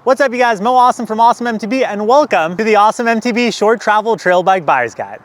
What's up you guys, Mo Awesome from Awesome MTB and welcome to the Awesome MTB Short Travel Trail Bike Buyer's Guide.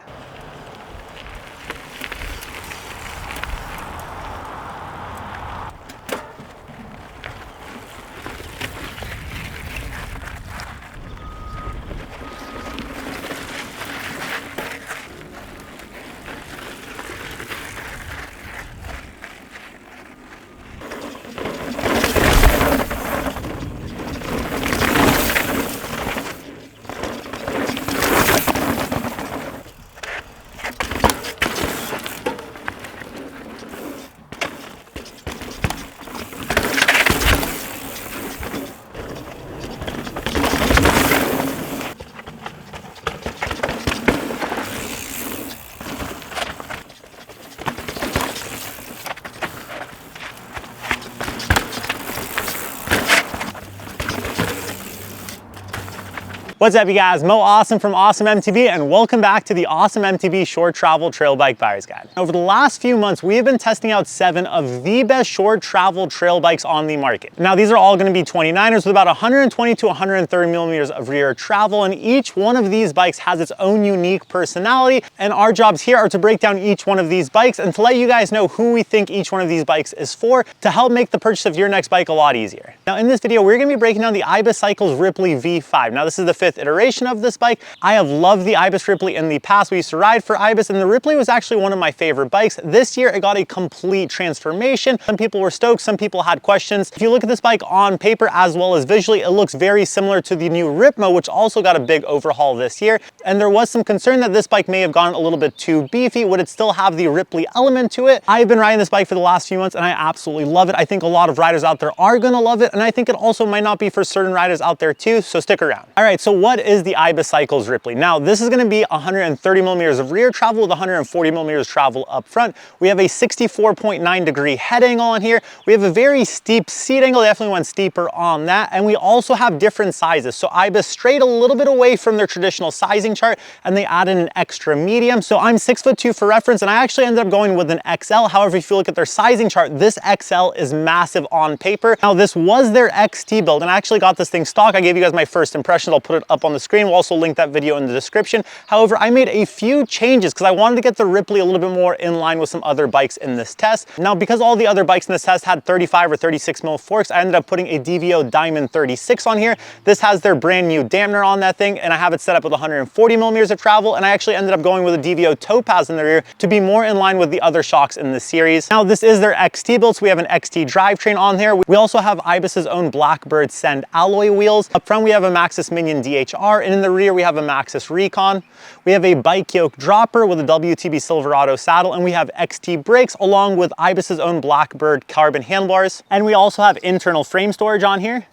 What's up you guys, Mo Awesome from Awesome MTB and welcome back to the Awesome MTB Short Travel Trail Bike Buyer's Guide. Over the last few months, we have been testing out 7 of the best short travel trail bikes on the market. Now these are all going to be 29ers with about 120 to 130 millimeters of rear travel, and each one of these bikes has its own unique personality, and our jobs here are to break down each one of these bikes and to let you guys know who we think each one of these bikes is for to help make the purchase of your next bike a lot easier. Now in this video, we're going to be breaking down the Ibis Cycles Ripley V5. Now this is the 5th iteration of this bike. I have loved the Ibis Ripley in the past. We used to ride for Ibis and the Ripley was actually one of my favorite bikes. This year it got a complete transformation. Some people were stoked, some people had questions. If you look at this bike on paper as well as visually, it looks very similar to the new Ripmo, which also got a big overhaul this year. And there was some concern that this bike may have gone a little bit too beefy. Would it still have the Ripley element to it? I've been riding this bike for the last few months and I absolutely love it. I think a lot of riders out there are gonna love it, and I think it also might not be for certain riders out there too, so stick around. All right, so what is the Ibis Cycles Ripley? Now this is going to be 130 millimeters of rear travel with 140 millimeters travel up front. We have a 64.9 degree head angle on here. We have a very steep seat angle, definitely went steeper on that, and we also have different sizes. So Ibis strayed a little bit away from their traditional sizing chart and they added an extra medium. So I'm 6'2" for reference and I actually ended up going with an XL. However, if you look at their sizing chart, this XL is massive on paper. Now this was their XT build and I actually got this thing stock. I gave you guys my first impressions. I'll put it up on the screen. We'll also link that video in the description. However, I made a few changes because I wanted to get the Ripley a little bit more in line with some other bikes in this test. Now, because all the other bikes in this test had 35 or 36 mil forks, I ended up putting a DVO Diamond 36 on here. This has their brand new dampener on that thing, and I have it set up with 140 millimeters of travel, and I actually ended up going with a DVO Topaz in the rear to be more in line with the other shocks in the series. Now, this is their XT build, so we have an XT drivetrain on here. We also have Ibis's own Blackbird Send alloy wheels. Up front, we have a Maxxis Minion DHR, and in the rear, we have a Maxxis Recon. We have a bike yoke dropper with a WTB Silverado saddle, and we have XT brakes along with Ibis's own Blackbird carbon handlebars. And we also have internal frame storage on here.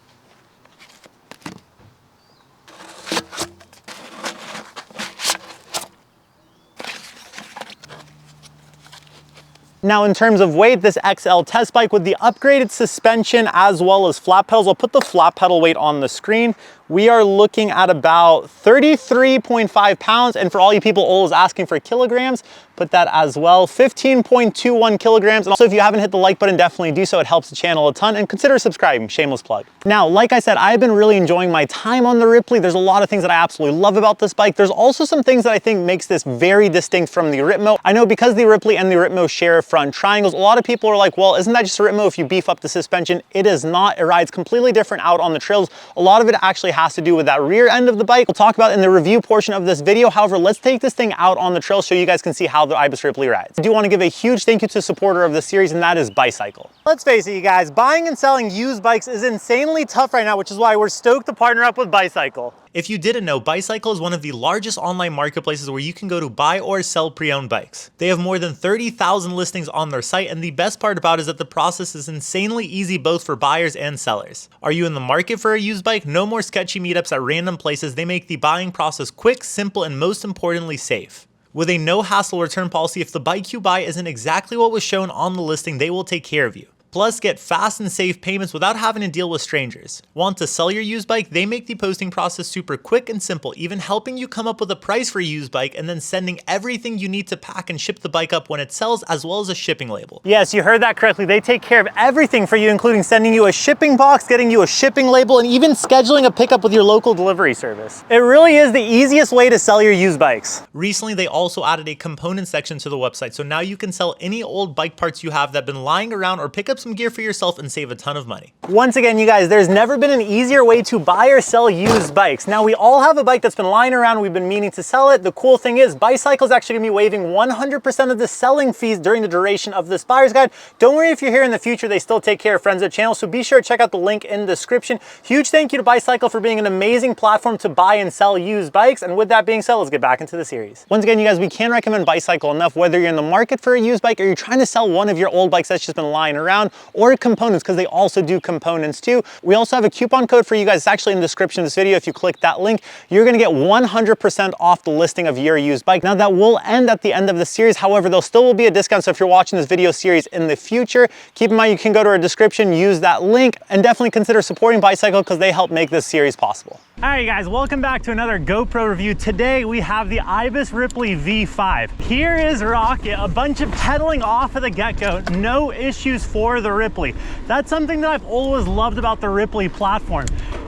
Now in terms of weight, this XL test bike with the upgraded suspension as well as flat pedals, I'll put the flat pedal weight on the screen. We are looking at about 33.5 pounds. And for all you people always asking for kilograms, put that as well, 15.21 kilograms. And also if you haven't hit the like button, definitely do so. It helps the channel a ton, and consider subscribing, shameless plug. Now, like I said, I've been really enjoying my time on the Ripley. There's a lot of things that I absolutely love about this bike. There's also some things that I think makes this very distinct from the Ripmo. I know because the Ripley and the Ripmo share front triangles, a lot of people are like, well, isn't that just a Ripmo if you beef up the suspension? It is not. It rides completely different out on the trails. A lot of it actually has to do with that rear end of the bike. We'll talk about it in the review portion of this video. However, let's take this thing out on the trail so you guys can see how the Ibis Ripley rides. I do want to give a huge thank you to a supporter of this series, and that is Bicycle. Let's face it, you guys, buying and selling used bikes is insanely tough right now, which is why we're stoked to partner up with Bicycle. If you didn't know, Bicycle is one of the largest online marketplaces where you can go to buy or sell pre-owned bikes. They have more than 30,000 listings on their site, and the best part about it is that the process is insanely easy both for buyers and sellers. Are you in the market for a used bike? No more sketchy meetups at random places. They make the buying process quick, simple, and most importantly, safe. With a no-hassle return policy, if the bike you buy isn't exactly what was shown on the listing, they will take care of you. Plus, get fast and safe payments without having to deal with strangers. Want to sell your used bike? They make the posting process super quick and simple, even helping you come up with a price for a used bike and then sending everything you need to pack and ship the bike up when it sells, as well as a shipping label. Yes, you heard that correctly. They take care of everything for you, including sending you a shipping box, getting you a shipping label, and even scheduling a pickup with your local delivery service. It really is the easiest way to sell your used bikes. Recently, they also added a component section to the website, so now you can sell any old bike parts you have that have been lying around, or pick up some gear for yourself and save a ton of money. Once again, you guys, there's never been an easier way to buy or sell used bikes. Now, we all have a bike that's been lying around. We've been meaning to sell it. The cool thing is, Ibis Cycles is actually gonna be waiving 100% of the selling fees during the duration of this buyer's guide. Don't worry if you're here in the future, they still take care of friends of the channel, so be sure to check out the link in the description. Huge thank you to Ibis Cycles for being an amazing platform to buy and sell used bikes. And with that being said, let's get back into the series. Once again, you guys, we can't recommend Ibis Cycles enough, whether you're in the market for a used bike or you're trying to sell one of your old bikes that's just been lying around, or components, because they also do components too. We also have a coupon code for you guys. It's actually in the description of this video. If you click that link, you're gonna get 100% off the listing of your used bike. Now, that will end at the end of the series. However, there still will be a discount. So if you're watching this video series in the future, keep in mind you can go to our description, use that link, and definitely consider supporting Ibis Cycles because they help make this series possible. All right, guys, welcome back to another GoPro review. Today we have the Ibis Ripley V5. Here is Rocket, a bunch of pedaling off of the get-go, no issues for the Ripley. That's something that I've always loved about the Ripley platform,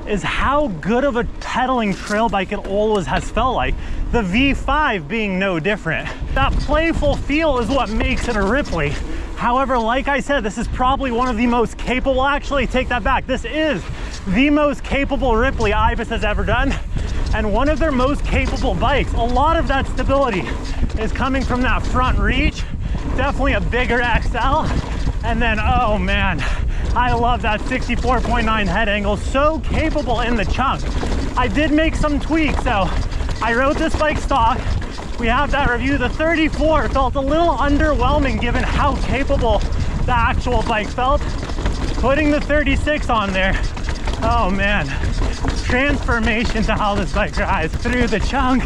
is how good of a pedaling trail bike it always has felt like. The V5 being no different. That playful feel is what makes it a Ripley. However, like I said, this is probably one of the most capable, actually take that back, this is the most capable Ripley Ibis has ever done, and one of their most capable bikes. A lot of that stability is coming from that front reach, definitely a bigger XL, and then, oh man, I love that 64.9 head angle, so capable in the chunk. I did make some tweaks, so I rode this bike stock. We have that review. The 34 felt a little underwhelming given how capable the actual bike felt. Putting the 36 on there, oh man, transformation to how this bike rides through the chunk.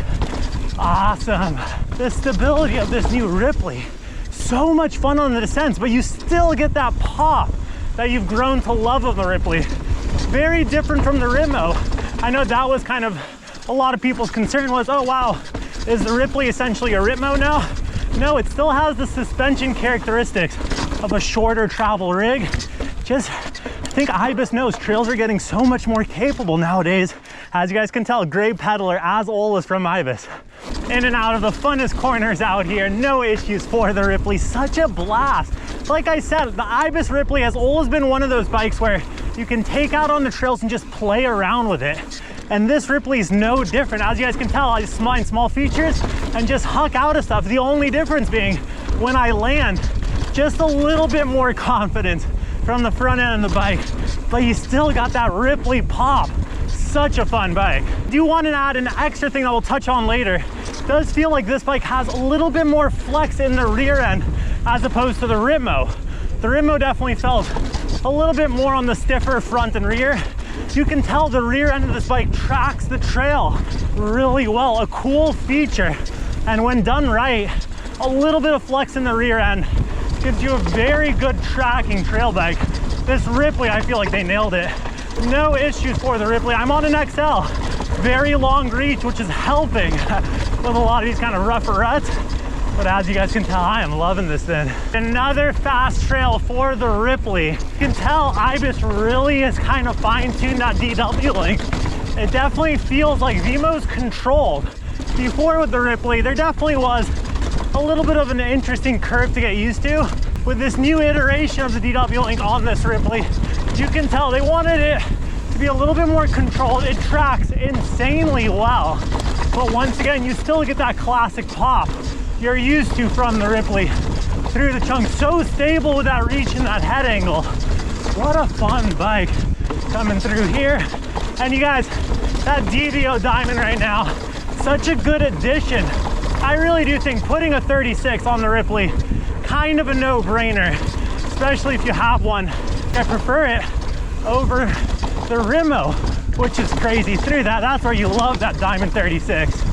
Awesome. The stability of this new Ripley, so much fun on the descents, but you still get that pop that you've grown to love of the Ripley. Very different from the Ripmo. I know that was kind of a lot of people's concern was, oh wow, is the Ripley essentially a Ripmo now? No, it still has the suspension characteristics of a shorter travel rig. Just, I think Ibis knows trails are getting so much more capable nowadays. As you guys can tell, great pedaler as always from Ibis. In and out of the funnest corners out here, no issues for the Ripley, such a blast. Like I said, the Ibis Ripley has always been one of those bikes where you can take out on the trails and just play around with it. And this Ripley is no different. As you guys can tell, I just find small features and just huck out of stuff. The only difference being when I land, just a little bit more confidence from the front end of the bike, but you still got that Ripley pop. Such a fun bike. I do want to add an extra thing that we'll touch on later. It does feel like this bike has a little bit more flex in the rear end as opposed to the Ripmo. The Ripmo definitely felt a little bit more on the stiffer front and rear. You can tell the rear end of this bike tracks the trail really well, a cool feature. And when done right, a little bit of flex in the rear end gives you a very good tracking trail bike. This Ripley, I feel like they nailed it. No issues for the Ripley. I'm on an XL, very long reach, which is helping with a lot of these kind of rougher ruts. But as you guys can tell, I am loving this thing. Another fast trail for the Ripley. You can tell Ibis really has kind of fine-tuned that DW link. It definitely feels like the most controlled. Before with the Ripley, there definitely was a little bit of an interesting curve to get used to. With this new iteration of the DW link on this Ripley, you can tell they wanted it to be a little bit more controlled. It tracks insanely well. But once again, you still get that classic pop you're used to from the Ripley through the chunk. So stable with that reach and that head angle. What a fun bike coming through here. And you guys, that DVO diamond right now, such a good addition. I really do think putting a 36 on the Ripley, kind of a no-brainer, especially if you have one. I prefer it over the Ripmo, which is crazy. Through that, that's where you love that diamond 36.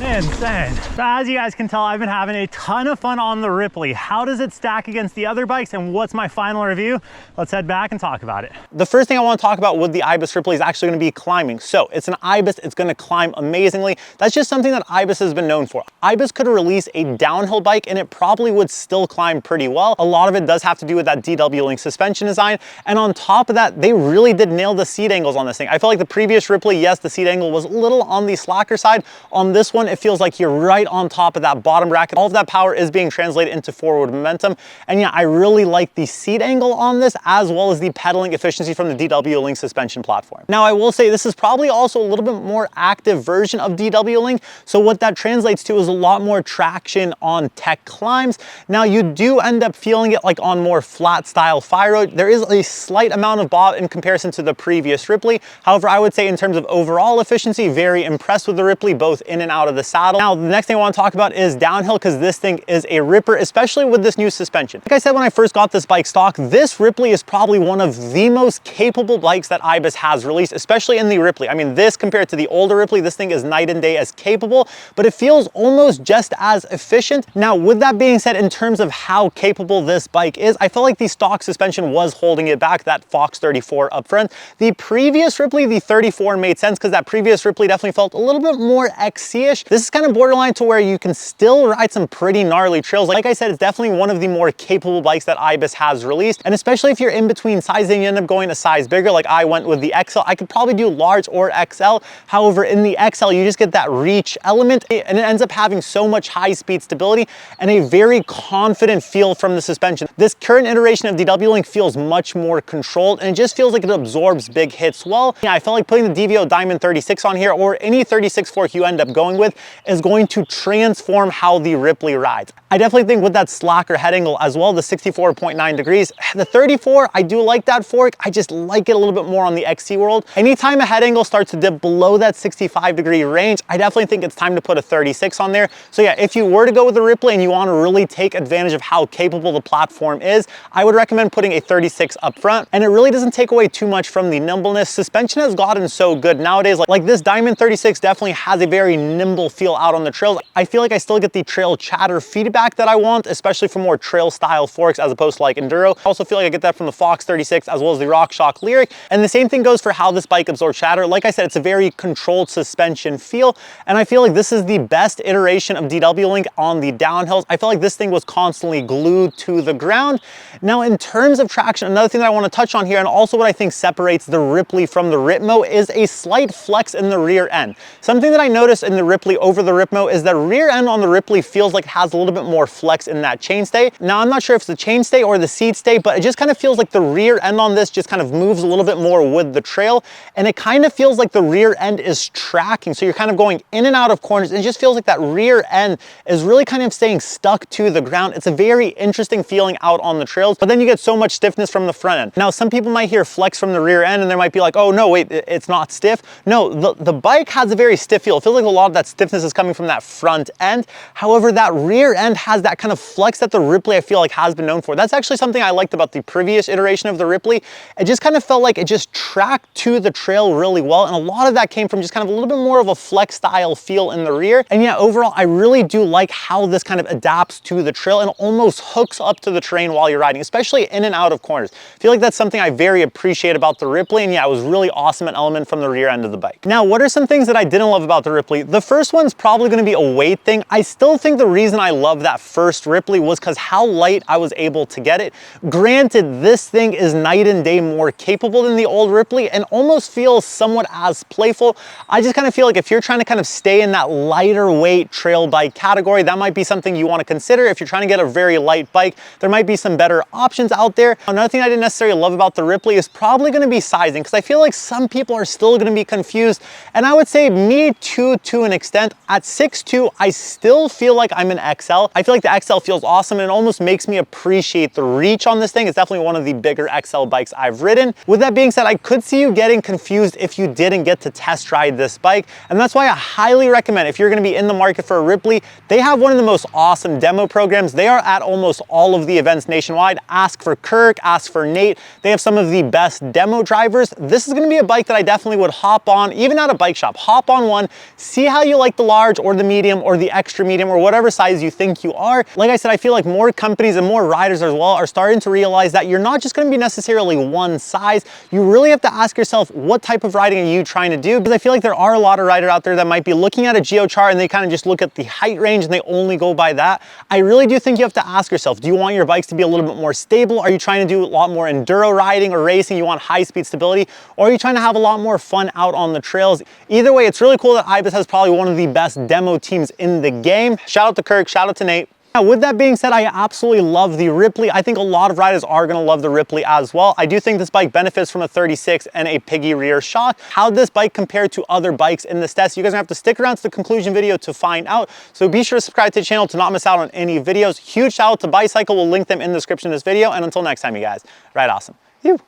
Insane. So as you guys can tell, I've been having a ton of fun on the Ripley. How does it stack against the other bikes and what's my final review? Let's head back and talk about it. The first thing I want to talk about with the Ibis Ripley is actually going to be climbing. So it's an Ibis, it's going to climb amazingly. That's just something that Ibis has been known for. Ibis could release a downhill bike and it probably would still climb pretty well. A lot of it does have to do with that DW Link suspension design. And on top of that, they really did nail the seat angles on this thing. I feel like the previous Ripley, yes, the seat angle was a little on the slacker side. On this one, it feels like you're right on top of that bottom bracket. All of that power is being translated into forward momentum. And yeah, I really like the seat angle on this as well as the pedaling efficiency from the DW Link suspension platform. Now, I will say this is probably also a little bit more active version of DW Link. So what that translates to is a lot more traction on tech climbs. Now, you do end up feeling it like on more flat style fire road. There is a slight amount of bob in comparison to the previous Ripley. However, I would say in terms of overall efficiency, very impressed with the Ripley, both in and out of the saddle. Now, the next thing I want to talk about is downhill, because this thing is a ripper, especially with this new suspension. Like I said, when I first got this bike stock, this Ripley is probably one of the most capable bikes that Ibis has released, especially in the Ripley. I mean, this compared to the older Ripley, this thing is night and day as capable, but it feels almost just as efficient. Now, with that being said, in terms of how capable this bike is, I felt like the stock suspension was holding it back, that Fox 34 up front. The previous Ripley, the 34 made sense because that previous Ripley definitely felt a little bit more XC-ish. This is kind of borderline to where you can still ride some pretty gnarly trails. Like I said, it's definitely one of the more capable bikes that Ibis has released. And especially if you're in between sizes and you end up going a size bigger, like I went with the XL, I could probably do large or XL. However, in the XL, you just get that reach element and it ends up having so much high speed stability and a very confident feel from the suspension. This current iteration of DW Link feels much more controlled and it just feels like it absorbs big hits well. Yeah, I felt like putting the DVO Diamond 36 on here or any 36 fork you end up going with is going to transform how the Ripley rides. I definitely think with that slacker head angle as well, the 64.9 degrees, the 34, I do like that fork. I just like it a little bit more on the XC world. Anytime a head angle starts to dip below that 65-degree range, I definitely think it's time to put a 36 on there. So yeah, if you were to go with the Ripley and you want to really take advantage of how capable the platform is, I would recommend putting a 36 up front. And it really doesn't take away too much from the nimbleness. Suspension has gotten so good nowadays. Like this Diamond 36 definitely has a very nimble feel out on the trails. I feel like I still get the trail chatter feedback that I want, especially for more trail style forks as opposed to like enduro. I also feel like I get that from the Fox 36 as well as the RockShox Lyric. And the same thing goes for how this bike absorbs chatter. Like I said, it's a very controlled suspension feel. And I feel like this is the best iteration of DW Link on the downhills. I feel like this thing was constantly glued to the ground. Now, in terms of traction, another thing that I want to touch on here, and also what I think separates the Ripley from the Ripmo, is a slight flex in the rear end. Something that I noticed in the Ripley over the Ripmo is the rear end on the Ripley feels like it has a little bit more flex in that chainstay. Now, I'm not sure if it's the chainstay or the seat stay, but it just kind of feels like the rear end on this just kind of moves a little bit more with the trail. And it kind of feels like the rear end is tracking. So you're kind of going in and out of corners. And it just feels like that rear end is really kind of staying stuck to the ground. It's a very interesting feeling out on the trails, but then you get so much stiffness from the front end. Now, some people might hear flex from the rear end and they might be like, oh no, wait, it's not stiff. No, the bike has a very stiff feel. It feels like a lot of that stiffness is coming from that front end. However, that rear end has that kind of flex that the Ripley I feel like has been known for. That's actually something I liked about the previous iteration of the Ripley. It just kind of felt like it just tracked to the trail really well. And a lot of that came from just kind of a little bit more of a flex style feel in the rear. And yeah, overall, I really do like how this kind of adapts to the trail and almost hooks up to the terrain while you're riding, especially in and out of corners. I feel like that's something I very appreciate about the Ripley. And yeah, it was really awesome an element from the rear end of the bike. Now, what are some things that I didn't love about the Ripley? The first one's probably going to be a weight thing. I still think the reason I love that first Ripley was because how light I was able to get it. Granted, this thing is night and day more capable than the old Ripley and almost feels somewhat as playful. I just kind of feel like if you're trying to kind of stay in that lighter weight trail bike category, that might be something you want to consider. If you're trying to get a very light bike, there might be some better options out there. Another thing I didn't necessarily love about the Ripley is probably going to be sizing, because I feel like some people are still going to be confused. And I would say me too, to an extent. At 6'2", I still feel like I'm an XL. I feel like the XL feels awesome and it almost makes me appreciate the reach on this thing. It's definitely one of the bigger XL bikes I've ridden. With that being said, I could see you getting confused if you didn't get to test ride this bike. And that's why I highly recommend, if you're going to be in the market for a Ripley, they have one of the most awesome demo programs. They are at almost all of the events nationwide. Ask for Kirk, ask for Nate. They have some of the best demo drivers. This is going to be a bike that I definitely would hop on, even at a bike shop. Hop on one, see how you like like the large or the medium or the extra medium or whatever size you think you are. Like I said, I feel like more companies and more riders as well are starting to realize that you're not just gonna be necessarily one size. You really have to ask yourself, what type of riding are you trying to do? Because I feel like there are a lot of riders out there that might be looking at a geo chart and they kind of just look at the height range and they only go by that. I really do think you have to ask yourself, do you want your bikes to be a little bit more stable? Are you trying to do a lot more enduro riding or racing? You want high speed stability? Or are you trying to have a lot more fun out on the trails? Either way, it's really cool that Ibis has probably one of the best demo teams in the game. Shout out to Kirk, shout out to Nate. Now, with that being said, I absolutely love the Ripley. I think a lot of riders are gonna love the Ripley as well. I do think this bike benefits from a 36 and a piggy rear shock. How this bike compared to other bikes in this test, you guys are gonna have to stick around to the conclusion video to find out. So be sure to subscribe to the channel to not miss out on any videos. Huge shout out to Ibis Cycle. We'll link them in the description of this video. And until next time, you guys, ride awesome. You.